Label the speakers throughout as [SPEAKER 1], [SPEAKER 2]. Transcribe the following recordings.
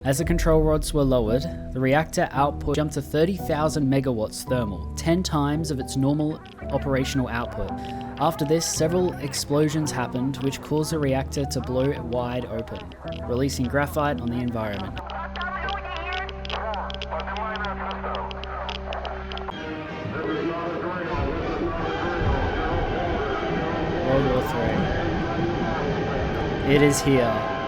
[SPEAKER 1] As the control rods were lowered, the reactor output jumped to 30,000 megawatts thermal, 10 times of its normal operational output. After this, several explosions happened which caused the reactor to blow wide open, releasing graphite on the environment. World War III. It is here.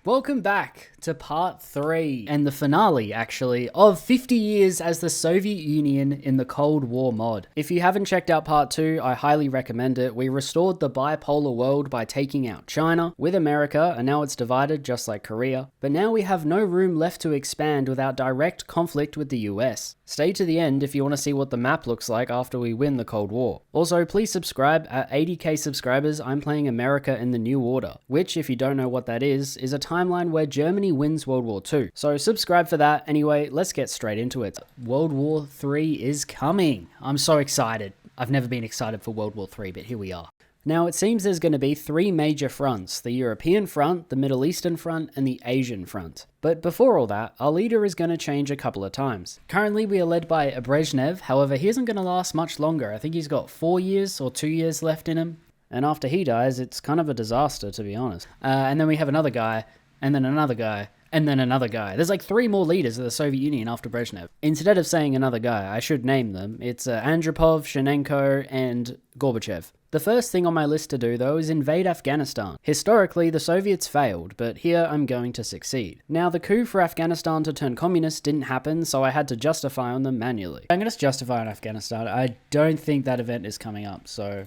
[SPEAKER 1] Welcome back to part 3, and the finale, actually, of 50 years as the Soviet Union in the Cold War mod. If you haven't checked out part 2, I highly recommend it. We restored the bipolar world by taking out China with America, and now it's divided just like Korea. But now we have no room left to expand without direct conflict with the US. Stay to the end if you want to see what the map looks like after we win the Cold War. Also, please subscribe. At 80k subscribers, I'm playing America in the New Order, which, if you don't know what that is a timeline where Germany wins World War II. So subscribe for that. Anyway, let's get straight into it. World War III is coming. I'm so excited. I've never been excited for World War III, but here we are. Now, it seems there's going to be 3 major fronts: the European front, the Middle Eastern front, and the Asian front. But before all that, our leader is going to change a couple of times. Currently, we are led by a Brezhnev. However, he isn't going to last much longer. I think he's got 4 years or 2 years left in him. And after he dies, it's kind of a disaster, to be honest. And then we have another guy, and then another guy, and then another guy. There's like 3 more leaders of the Soviet Union after Brezhnev. Instead of saying another guy, I should name them. It's Andropov, Chernenko, and Gorbachev. The first thing on my list to do, though, is invade Afghanistan. Historically, the Soviets failed, but here I'm going to succeed. Now, the coup for Afghanistan to turn communist didn't happen, so I had to justify on them manually. I'm going to justify on Afghanistan. I don't think that event is coming up, so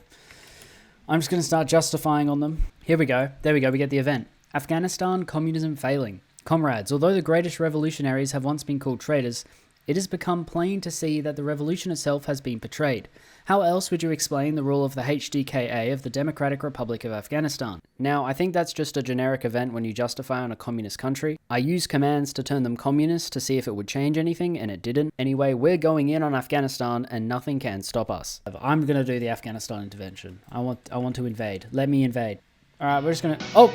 [SPEAKER 1] I'm just going to start justifying on them. Here we go. There we go. We get the event. Afghanistan, communism failing. Comrades, although the greatest revolutionaries have once been called traitors, it has become plain to see that the revolution itself has been betrayed. How else would you explain the rule of the HDKA of the Democratic Republic of Afghanistan? Now, I think that's just a generic event when you justify on a communist country. I used commands to turn them communist to see if it would change anything, and it didn't. Anyway, we're going in on Afghanistan, and nothing can stop us. I'm going to do the Afghanistan intervention. I want to invade. Let me invade. Alright, we're just going to... Oh!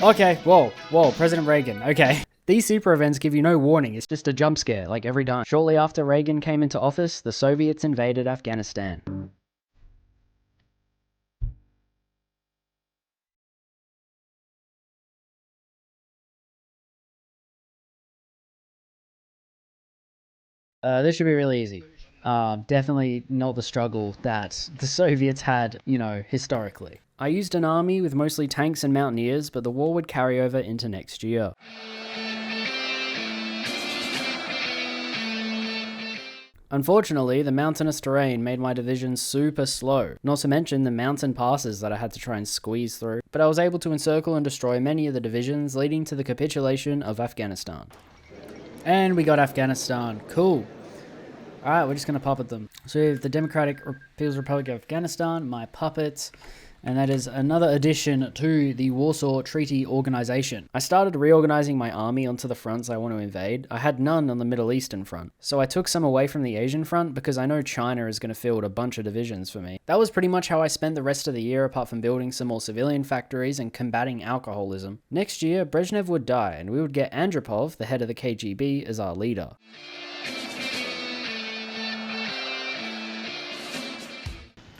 [SPEAKER 1] Okay, whoa, President Reagan, okay. These super events give you no warning, it's just a jump scare, like every time. Shortly after Reagan came into office, the Soviets invaded Afghanistan. This should be really easy. Definitely not the struggle that the Soviets had, historically. I used an army with mostly tanks and mountaineers, but the war would carry over into next year. Unfortunately, the mountainous terrain made my division super slow, not to mention the mountain passes that I had to try and squeeze through, but I was able to encircle and destroy many of the divisions, leading to the capitulation of Afghanistan. And we got Afghanistan. Cool. Alright, we're just going to puppet them. So we have the Democratic People's Republic of Afghanistan, my puppets, and that is another addition to the Warsaw Treaty Organization. I started reorganizing my army onto the fronts I want to invade. I had none on the Middle Eastern front, so I took some away from the Asian front because I know China is going to field a bunch of divisions for me. That was pretty much how I spent the rest of the year, apart from building some more civilian factories and combating alcoholism. Next year, Brezhnev would die, and we would get Andropov, the head of the KGB, as our leader.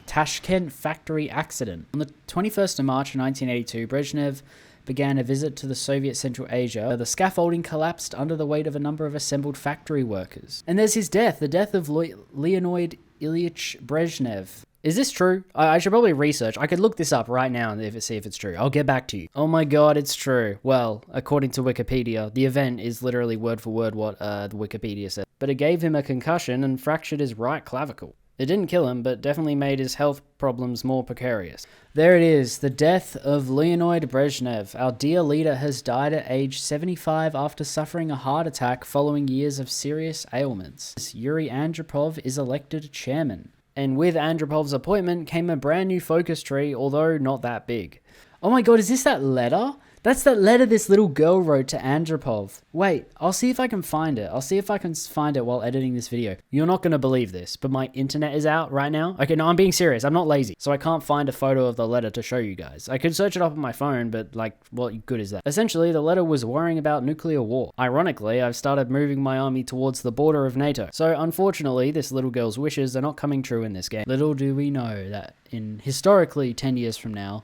[SPEAKER 1] Tashkent factory accident. On the 21st of March 1982, Brezhnev began a visit to the Soviet Central Asia. The scaffolding collapsed under the weight of a number of assembled factory workers. And there's his death, the death of Leonid Ilyich Brezhnev. Is this true? I should probably research. I could look this up right now and see if it's true. I'll get back to you. Oh my god, it's true. Well, according to Wikipedia, the event is literally word for word what the Wikipedia said. But it gave him a concussion and fractured his right clavicle. It didn't kill him, but definitely made his health problems more precarious. There it is, the death of Leonid Brezhnev. Our dear leader has died at age 75 after suffering a heart attack following years of serious ailments. Yuri Andropov is elected chairman. And with Andropov's appointment came a brand new focus tree, although not that big. Oh my god, is this that letter That's that letter this little girl wrote to Andropov. Wait, I'll see if I can find it. I'll see if I can find it while editing this video. You're not going to believe this, but my internet is out right now. Okay, no, I'm being serious. I'm not lazy. So I can't find a photo of the letter to show you guys. I could search it up on my phone, but like, what good is that? Essentially, the letter was worrying about nuclear war. Ironically, I've started moving my army towards the border of NATO. So unfortunately, this little girl's wishes are not coming true in this game. Little do we know that historically 10 years from now,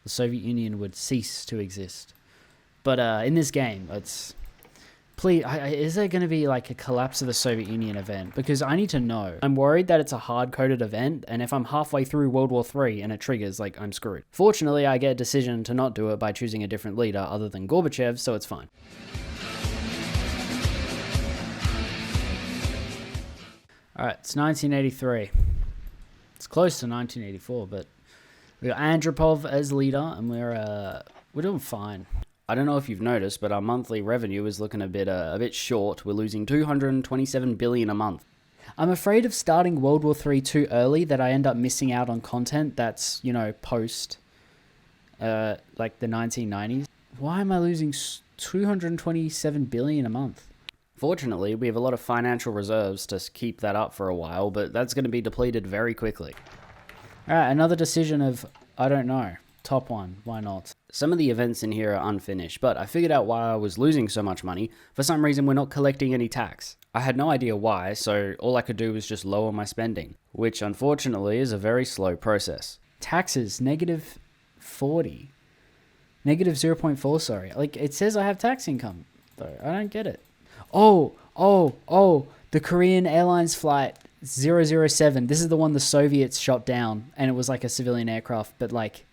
[SPEAKER 1] the Soviet Union would cease to exist. But in this game, please, is there going to be like a collapse of the Soviet Union event? Because I need to know. I'm worried that it's a hard-coded event, and if I'm halfway through World War III and it triggers, like, I'm screwed. Fortunately, I get a decision to not do it by choosing a different leader other than Gorbachev, so it's fine. Alright, it's 1983. It's close to 1984, but we got Andropov as leader, and we're doing fine. I don't know if you've noticed, but our monthly revenue is looking a bit short. We're losing 227 billion a month. I'm afraid of starting World War III too early, that I end up missing out on content that's, you know, post, like the 1990s. Why am I losing 227 billion a month? Fortunately, we have a lot of financial reserves to keep that up for a while, but that's going to be depleted very quickly. Alright, another decision of, I don't know, top one, why not? Some of the events in here are unfinished, but I figured out why I was losing so much money. For some reason, we're not collecting any tax. I had no idea why, so all I could do was just lower my spending, which unfortunately is a very slow process. Taxes, negative 40. Negative 0.4, sorry. Like, it says I have tax income, though. I don't get it. Oh, the Korean Airlines flight 007. This is the one the Soviets shot down, and it was like a civilian aircraft, but like,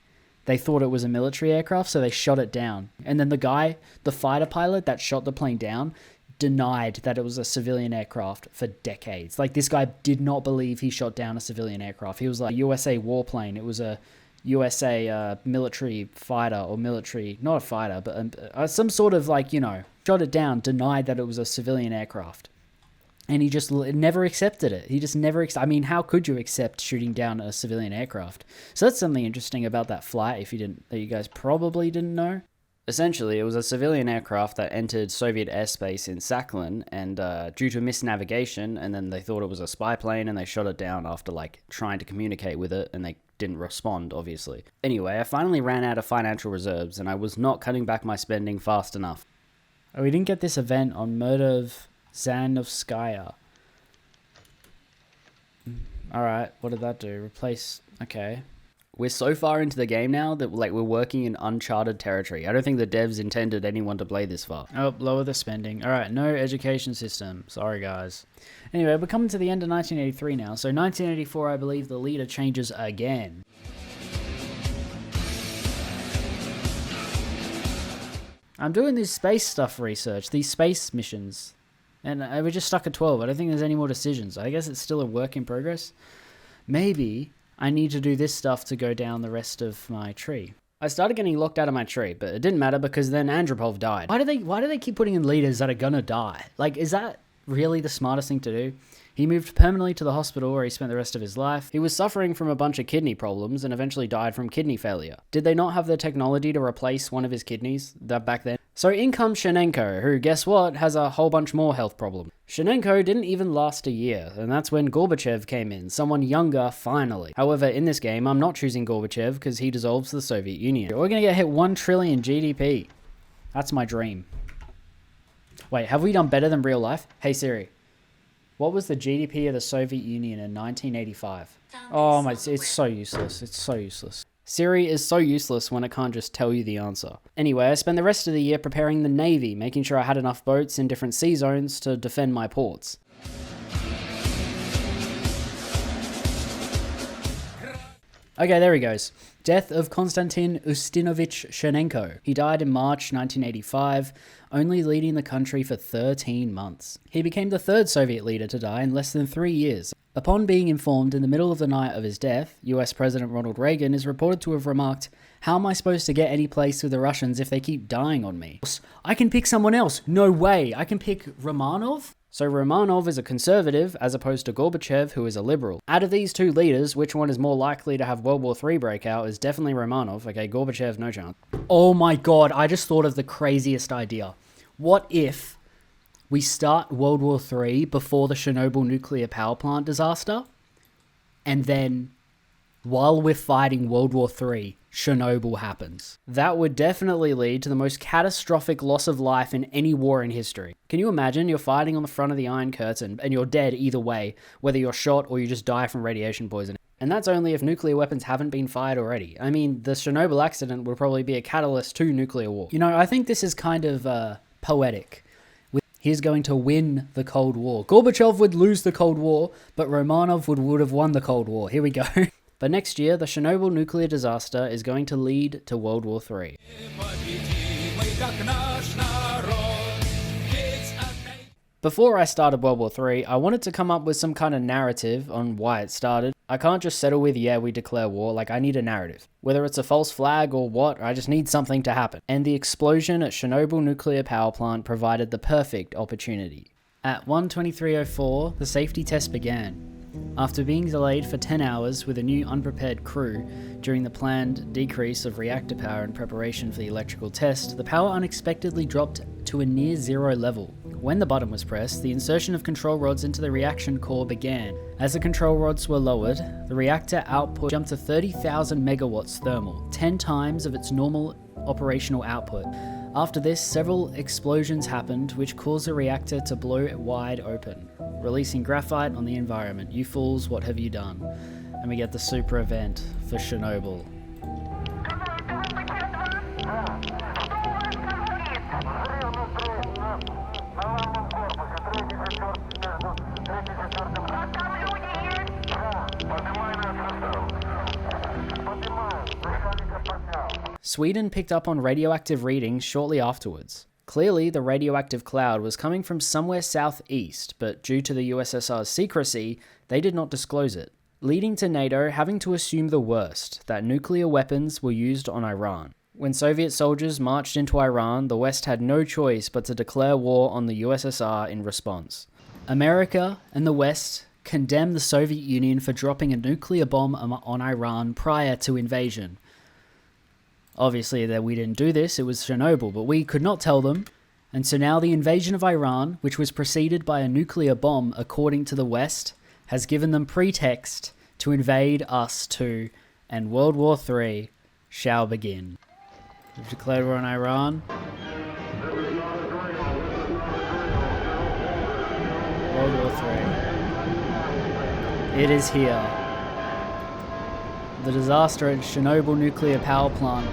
[SPEAKER 1] they thought it was a military aircraft, so they shot it down. And then the fighter pilot that shot the plane down, denied that it was a civilian aircraft for decades. Like, this guy did not believe he shot down a civilian aircraft. He was like, USA warplane. It was a USA military fighter, or military, not a fighter, but some sort of, like, you know, shot it down, denied that it was a civilian aircraft. And he just never accepted it. He just never, I mean, how could you accept shooting down a civilian aircraft? So that's something interesting about that flight, that you guys probably didn't know. Essentially, it was a civilian aircraft that entered Soviet airspace in Sakhalin, and due to misnavigation, and then they thought it was a spy plane, and they shot it down after, like, trying to communicate with it, and they didn't respond, obviously. Anyway, I finally ran out of financial reserves, and I was not cutting back my spending fast enough. Oh, we didn't get this event on Murder of Zanovskaya. Alright, what did that do? Replace... Okay. We're so far into the game now that, like, we're working in uncharted territory. I don't think the devs intended anyone to play this far. Oh, lower the spending. Alright, no education system. Sorry, guys. Anyway, we're coming to the end of 1983 now. So 1984, I believe the leader changes again. I'm doing this space stuff research, these space missions. And we're just stuck at 12. I don't think there's any more decisions. I guess it's still a work in progress. Maybe I need to do this stuff to go down the rest of my tree. I started getting locked out of my tree, but it didn't matter because then Andropov died. Why do they keep putting in leaders that are gonna die? Like, is that really the smartest thing to do? He moved permanently to the hospital where he spent the rest of his life. He was suffering from a bunch of kidney problems and eventually died from kidney failure. Did they not have the technology to replace one of his kidneys back then? So in comes Chernenko, who, guess what, has a whole bunch more health problems. Chernenko didn't even last a year, and that's when Gorbachev came in, someone younger, finally. However, in this game, I'm not choosing Gorbachev because he dissolves the Soviet Union. We're gonna get hit 1 trillion GDP. That's my dream. Wait, have we done better than real life? Hey Siri, what was the GDP of the Soviet Union in 1985? Oh my, it's so useless. It's so useless. Siri is so useless when it can't just tell you the answer. Anyway, I spent the rest of the year preparing the Navy, making sure I had enough boats in different sea zones to defend my ports. Okay, there he goes. Death of Konstantin Ustinovich Chernenko. He died in March 1985, only leading the country for 13 months. He became the third Soviet leader to die in less than 3 years. Upon being informed in the middle of the night of his death, US President Ronald Reagan is reported to have remarked, "How am I supposed to get any place with the Russians if they keep dying on me? I can pick someone else. No way. I can pick Romanov?" So Romanov is a conservative as opposed to Gorbachev, who is a liberal. Out of these two leaders, which one is more likely to have World War III break out is definitely Romanov. Okay, Gorbachev, no chance. Oh my god, I just thought of the craziest idea. What if we start World War III before the Chernobyl nuclear power plant disaster, and then while we're fighting World War III, Chernobyl happens? That would definitely lead to the most catastrophic loss of life in any war in history. Can you imagine you're fighting on the front of the Iron Curtain and you're dead either way, whether you're shot or you just die from radiation poisoning? And that's only if nuclear weapons haven't been fired already. I mean, the Chernobyl accident would probably be a catalyst to nuclear war. You know, I think this is kind of poetic. He's going to win the Cold War. Gorbachev would lose the Cold War, but Romanov would have won the Cold War. Here we go. But next year, the Chernobyl nuclear disaster is going to lead to World War III. Before I started World War III, I wanted to come up with some kind of narrative on why it started. I can't just settle with, yeah, we declare war. Like, I need a narrative. Whether it's a false flag or what, I just need something to happen. And the explosion at Chernobyl nuclear power plant provided the perfect opportunity. At 1:23:04, the safety test began. After being delayed for 10 hours with a new unprepared crew during the planned decrease of reactor power in preparation for the electrical test, the power unexpectedly dropped to a near zero level. When the button was pressed, the insertion of control rods into the reaction core began. As the control rods were lowered, the reactor output jumped to 30,000 megawatts thermal, 10 times of its normal operational output. After this, several explosions happened which caused the reactor to blow wide open, releasing graphite on the environment. You fools, what have you done? And we get the super event for Chernobyl. Sweden picked up on radioactive readings shortly afterwards. Clearly, the radioactive cloud was coming from somewhere southeast, but due to the USSR's secrecy, they did not disclose it, leading to NATO having to assume the worst, that nuclear weapons were used on Iran. When Soviet soldiers marched into Iran, the West had no choice but to declare war on the USSR in response. America and the West condemned the Soviet Union for dropping a nuclear bomb on Iran prior to invasion. Obviously, that we didn't do this, it was Chernobyl, but we could not tell them. And so now the invasion of Iran, which was preceded by a nuclear bomb, according to the West, has given them pretext to invade us too, and World War III shall begin. We've declared war on Iran. World War III. It is here. The disaster at Chernobyl nuclear power plant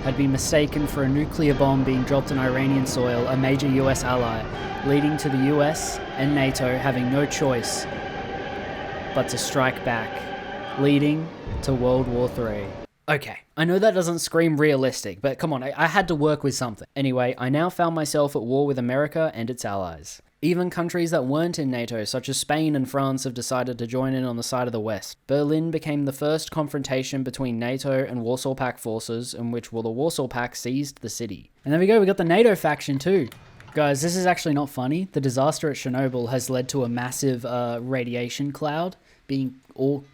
[SPEAKER 1] had been mistaken for a nuclear bomb being dropped on Iranian soil, a major US ally, leading to the US and NATO having no choice but to strike back, leading to World War III. Okay, I know that doesn't scream realistic, but come on, I had to work with something. Anyway, I now found myself at war with America and its allies. Even countries that weren't in NATO, such as Spain and France, have decided to join in on the side of the West. Berlin became the first confrontation between NATO and Warsaw Pact forces, in which the Warsaw Pact seized the city. And there we go, we got the NATO faction too. Guys, this is actually not funny. The disaster at Chernobyl has led to a massive radiation cloud being all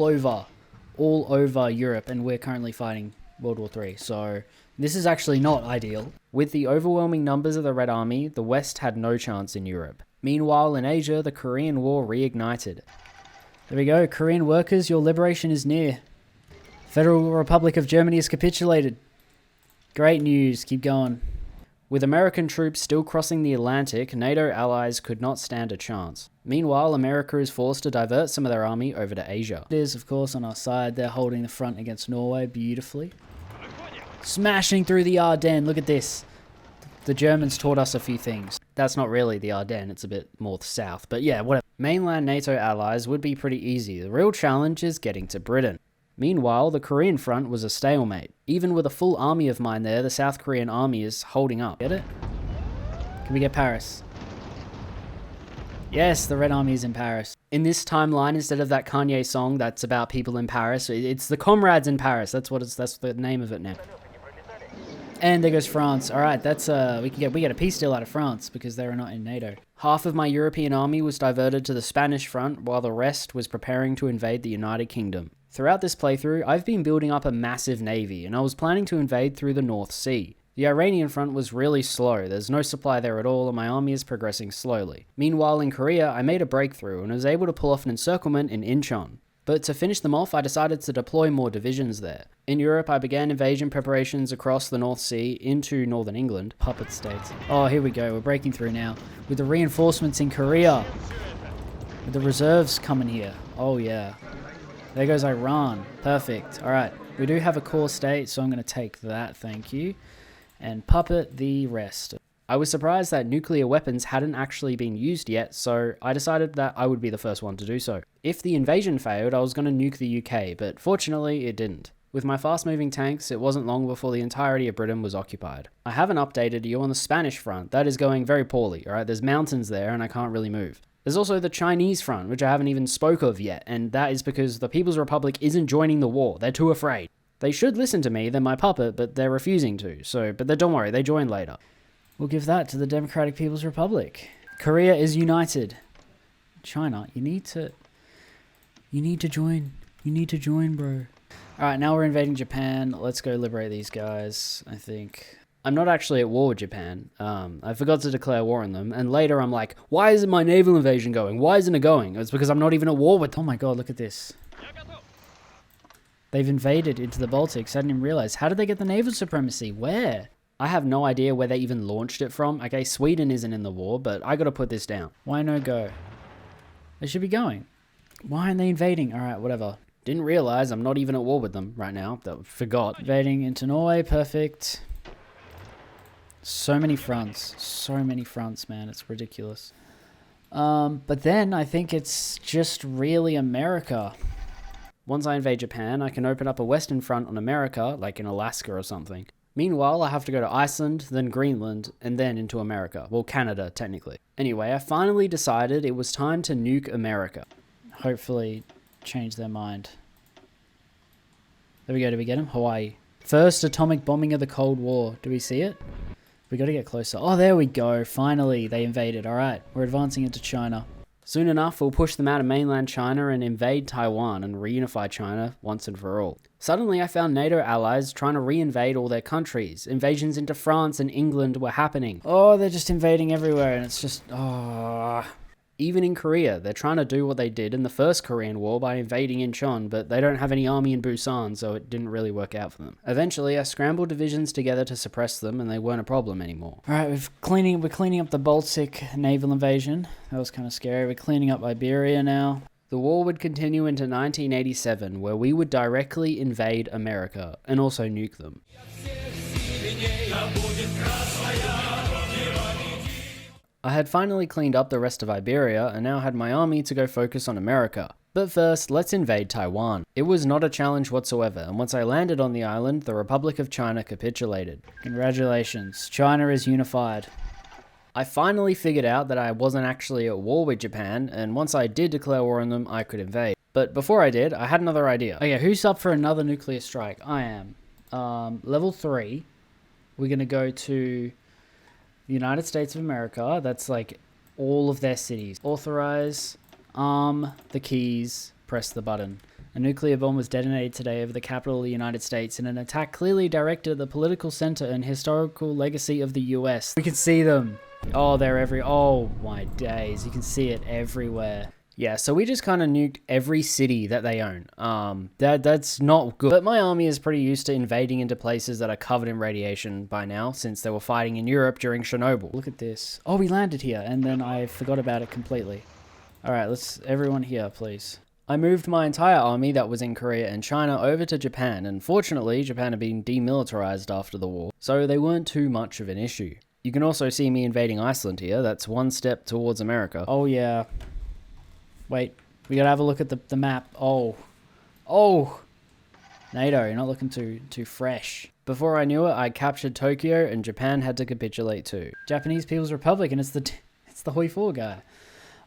[SPEAKER 1] over Europe, and we're currently fighting World War III. So this is actually not ideal. With the overwhelming numbers of the Red Army, the West had no chance in Europe. Meanwhile, in Asia, the Korean War reignited. There we go, Korean workers, your liberation is near. Federal Republic of Germany has capitulated. Great news, keep going. With American troops still crossing the Atlantic, NATO allies could not stand a chance. Meanwhile, America is forced to divert some of their army over to Asia. It is, of course, on our side. They're holding the front against Norway beautifully. Smashing through the Ardennes, look at this. The Germans taught us a few things. That's not really the Ardennes, it's a bit more south, but yeah, whatever. Mainland NATO allies would be pretty easy. The real challenge is getting to Britain. Meanwhile, the Korean front was a stalemate. Even with a full army of mine there, the South Korean army is holding up. Get it? Can we get Paris? Yes, the Red Army is in Paris. In this timeline, instead of that Kanye song that's about people in Paris, it's the Comrades in Paris. That's the name of it now. And there goes France. All right, that's we get a peace deal out of France because they were not in NATO. Half of my European army was diverted to the Spanish front while the rest was preparing to invade the United Kingdom. Throughout this playthrough, I've been building up a massive navy and I was planning to invade through the North Sea. The Iranian front was really slow, there's no supply there at all and my army is progressing slowly. Meanwhile in Korea, I made a breakthrough and was able to pull off an encirclement in Incheon. But to finish them off, I decided to deploy more divisions there. In Europe, I began invasion preparations across the North Sea into northern England. Puppet states. Oh, here we go. We're breaking through now. With the reinforcements in Korea. With the reserves coming here. Oh, yeah. There goes Iran. Perfect. All right. We do have a core state, so I'm going to take that. Thank you. And puppet the rest. I was surprised that nuclear weapons hadn't actually been used yet, so I decided that I would be the first one to do so. If the invasion failed, I was going to nuke the UK, but fortunately it didn't. With my fast-moving tanks, it wasn't long before the entirety of Britain was occupied. I haven't updated you on the Spanish front. That is going very poorly, alright? There's mountains there and I can't really move. There's also the Chinese front, which I haven't even spoke of yet, and that is because the People's Republic isn't joining the war. They're too afraid. They should listen to me, they're my puppet, but they're refusing to, but don't worry, they join later. We'll give that to the Democratic People's Republic. Korea is united. China, you need to join. You need to join, bro. Alright, now we're invading Japan. Let's go liberate these guys, I think. I'm not actually at war with Japan. I forgot to declare war on them. And later I'm like, why isn't my naval invasion going? Why isn't it going? It's because I'm not even at war with them. Oh my god, look at this. They've invaded into the Baltics. I didn't even realize. How did they get the naval supremacy? Where? I have no idea where they even launched it from. Okay, Sweden isn't in the war, but I gotta put this down. Why no go? They should be going. Why aren't they invading? Alright, whatever. Didn't realize I'm not even at war with them right now. Forgot. Invading into Norway, perfect. So many fronts. So many fronts, man. It's ridiculous. But then I think it's just really America. Once I invade Japan, I can open up a western front on America, like in Alaska or something. Meanwhile, I have to go to Iceland, then Greenland, and then into America. Well, Canada, technically. Anyway, I finally decided it was time to nuke America. Hopefully, change their mind. There we go, did we get him? Hawaii. First atomic bombing of the Cold War. Do we see it? We gotta get closer. Oh, there we go. Finally, they invaded. Alright, we're advancing into China. Soon enough, we'll push them out of mainland China and invade Taiwan and reunify China once and for all. Suddenly, I found NATO allies trying to reinvade all their countries. Invasions into France and England were happening. Oh, they're just invading everywhere and it's just... oh. Even in Korea, they're trying to do what they did in the First Korean War by invading Incheon, but they don't have any army in Busan, so it didn't really work out for them. Eventually, I scrambled divisions together to suppress them, and they weren't a problem anymore. Alright, we're cleaning up the Baltic naval invasion. That was kind of scary. We're cleaning up Iberia now. The war would continue into 1987, where we would directly invade America, and also nuke them. I had finally cleaned up the rest of Iberia and now had my army to go focus on America. But first, let's invade Taiwan. It was not a challenge whatsoever, and once I landed on the island, the Republic of China capitulated. Congratulations, China is unified. I finally figured out that I wasn't actually at war with Japan, and once I did declare war on them, I could invade. But before I did, I had another idea. Okay, who's up for another nuclear strike? I am. Level 3, we're gonna go to... the United States of America, that's like all of their cities. Authorize, arm the keys, press the button. A nuclear bomb was detonated today over the capital of the United States in an attack clearly directed at the political center and historical legacy of the US. We can see them. Oh, oh my days, you can see it everywhere. Yeah, so we just kind of nuked every city that they own. That's not good. But my army is pretty used to invading into places that are covered in radiation by now, since they were fighting in Europe during Chernobyl. Look at this. Oh, we landed here, and then I forgot about it completely. Alright, everyone here, please. I moved my entire army that was in Korea and China over to Japan, and fortunately, Japan had been demilitarized after the war, so they weren't too much of an issue. You can also see me invading Iceland here. That's one step towards America. Oh, yeah. Wait, we gotta have a look at the map. Oh. NATO, you're not looking too fresh. Before I knew it, I captured Tokyo and Japan had to capitulate too. Japanese People's Republic, and it's the Hoi 4 guy.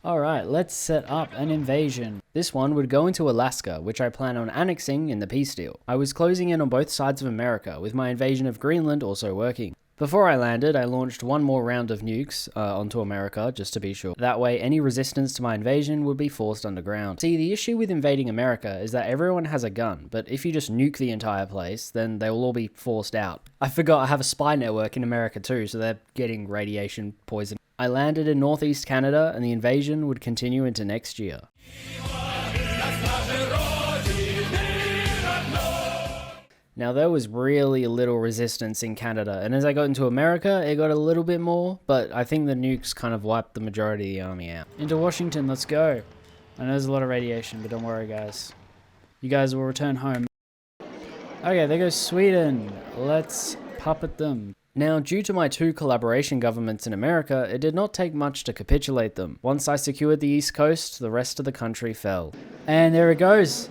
[SPEAKER 1] Alright, let's set up an invasion. This one would go into Alaska, which I plan on annexing in the peace deal. I was closing in on both sides of America, with my invasion of Greenland also working. Before I landed, I launched one more round of nukes onto America, just to be sure. That way, any resistance to my invasion would be forced underground. See, the issue with invading America is that everyone has a gun, but if you just nuke the entire place, then they will all be forced out. I forgot I have a spy network in America too, so they're getting radiation poison. I landed in northeast Canada, and the invasion would continue into next year. Now, there was really little resistance in Canada, and as I got into America, it got a little bit more, but I think the nukes kind of wiped the majority of the army out. Into Washington, let's go. I know there's a lot of radiation, but don't worry, guys. You guys will return home. Okay, there goes Sweden. Let's puppet them. Now, due to my two collaboration governments in America, it did not take much to capitulate them. Once I secured the East Coast, the rest of the country fell. And there it goes.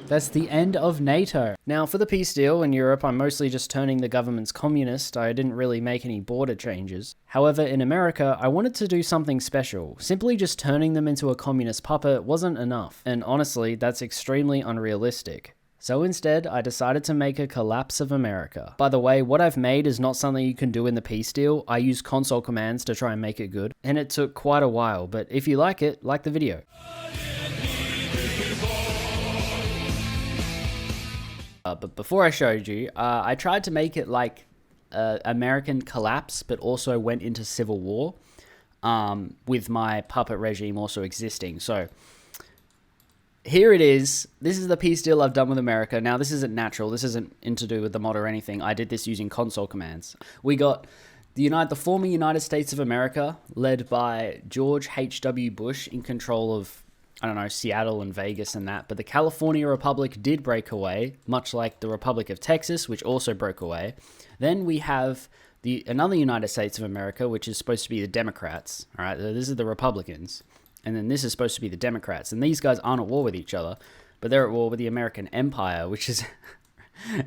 [SPEAKER 1] That's the end of NATO. Now, for the peace deal in Europe, I'm mostly just turning the governments communist. I didn't really make any border changes. However, in America, I wanted to do something special. Simply just turning them into a communist puppet wasn't enough. And honestly, that's extremely unrealistic. So instead, I decided to make a collapse of America. By the way, what I've made is not something you can do in the peace deal. I use console commands to try and make it good. And it took quite a while, but if you like it, like the video. But before I showed you, I tried to make it like American collapse, but also went into civil war with my puppet regime also existing. So here it is. This is the peace deal I've done with America. Now, this isn't natural. This isn't to do with the mod or anything. I did this using console commands. We got the former United States of America, led by George H.W. Bush, in control of, I don't know, Seattle and Vegas and that, but the California Republic did break away, much like the Republic of Texas, which also broke away. Then we have another United States of America, which is supposed to be the Democrats. All right, this is the Republicans, and then this is supposed to be the Democrats, and these guys aren't at war with each other, but they're at war with the American Empire, which is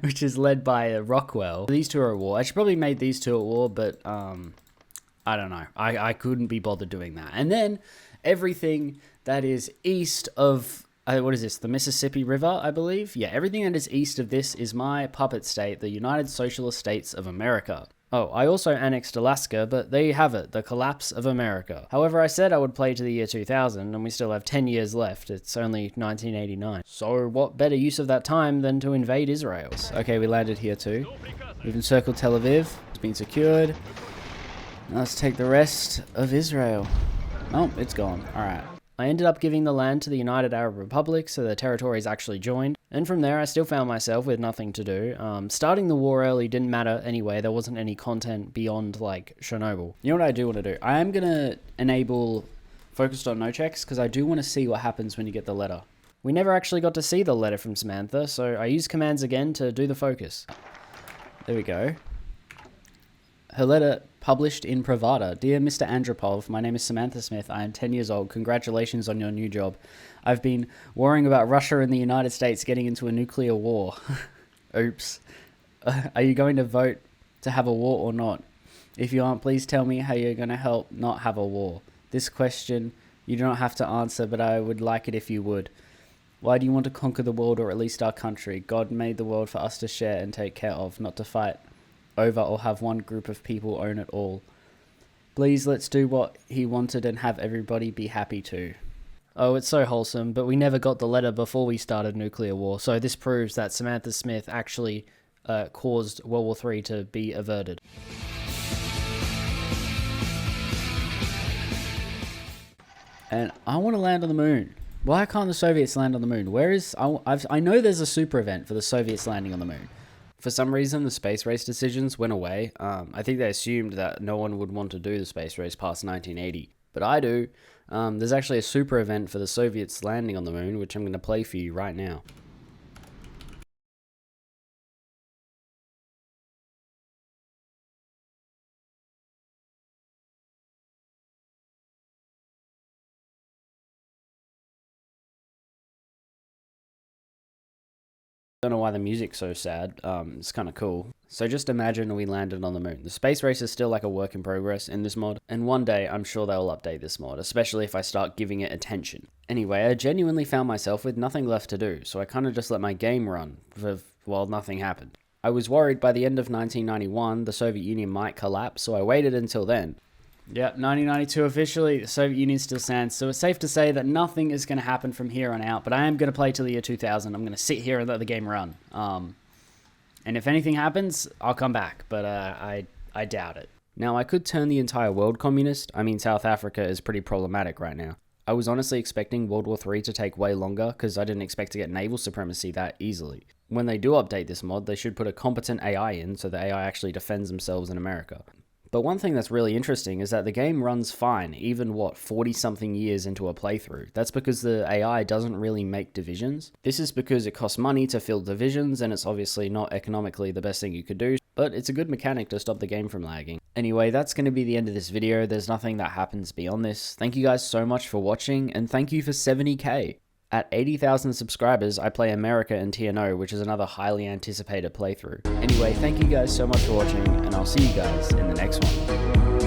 [SPEAKER 1] which is led by Rockwell. These two are at war. I should probably made these two at war, but I don't know. I couldn't be bothered doing that. And then everything that is east of, what is this, the Mississippi River, I believe? Yeah, everything that is east of this is my puppet state, the United Socialist States of America. Oh, I also annexed Alaska, but there you have it, the collapse of America. However, I said I would play to the year 2000, and we still have 10 years left. It's only 1989. So what better use of that time than to invade Israel? Okay, we landed here too. We've encircled Tel Aviv. It's been secured. Now let's take the rest of Israel. Oh, it's gone. Alright. I ended up giving the land to the United Arab Republic, so the territories actually joined. And from there, I still found myself with nothing to do. Starting the war early didn't matter anyway. There wasn't any content beyond, like, Chernobyl. You know what I do want to do? I am going to enable focused on no checks, because I do want to see what happens when you get the letter. We never actually got to see the letter from Samantha, so I used commands again to do the focus. There we go. Her letter published in Pravada. Dear Mr. Andropov, my name is Samantha Smith. I am 10 years old. Congratulations on your new job. I've been worrying about Russia and the United States getting into a nuclear war. Oops. Are you going to vote to have a war or not? If you aren't, please tell me how you're going to help not have a war. This question you do not have to answer, but I would like it if you would. Why do you want to conquer the world, or at least our country? God made the world for us to share and take care of, not to fight over or have one group of people own it all. Please, let's do what he wanted and have everybody be happy too. Oh, it's so wholesome, but we never got the letter before we started nuclear war, so this proves that Samantha Smith actually caused World War III to be averted. And I want to land on the moon. Why can't the Soviets land on the moon? I know there's a super event for the Soviets landing on the moon. For some reason, the space race decisions went away. I think they assumed that no one would want to do the space race past 1980. But I do. There's actually a super event for the Soviets landing on the moon, which I'm going to play for you right now. Don't know why the music's so sad. It's kind of cool. So just imagine we landed on the moon. The space race is still like a work in progress in this mod, and one day I'm sure they'll update this mod, especially if I start giving it attention. Anyway, I genuinely found myself with nothing left to do, so I kind of just let my game run while nothing happened. I was worried by the end of 1991 the Soviet Union might collapse, so I waited until then. Yep, 1992 officially, the Soviet Union still stands, so it's safe to say that nothing is going to happen from here on out, but I am going to play till the year 2000. I'm going to sit here and let the game run. And if anything happens, I'll come back, but I doubt it. Now, I could turn the entire world communist. I mean, South Africa is pretty problematic right now. I was honestly expecting World War III to take way longer, because I didn't expect to get naval supremacy that easily. When they do update this mod, they should put a competent AI in, so the AI actually defends themselves in America. But one thing that's really interesting is that the game runs fine, even 40-something years into a playthrough. That's because the AI doesn't really make divisions. This is because it costs money to fill divisions, and it's obviously not economically the best thing you could do, but it's a good mechanic to stop the game from lagging. Anyway, that's going to be the end of this video. There's nothing that happens beyond this. Thank you guys so much for watching, and thank you for 70k. At 80,000 subscribers, I play America in TNO, which is another highly anticipated playthrough. Anyway, thank you guys so much for watching, and I'll see you guys in the next one.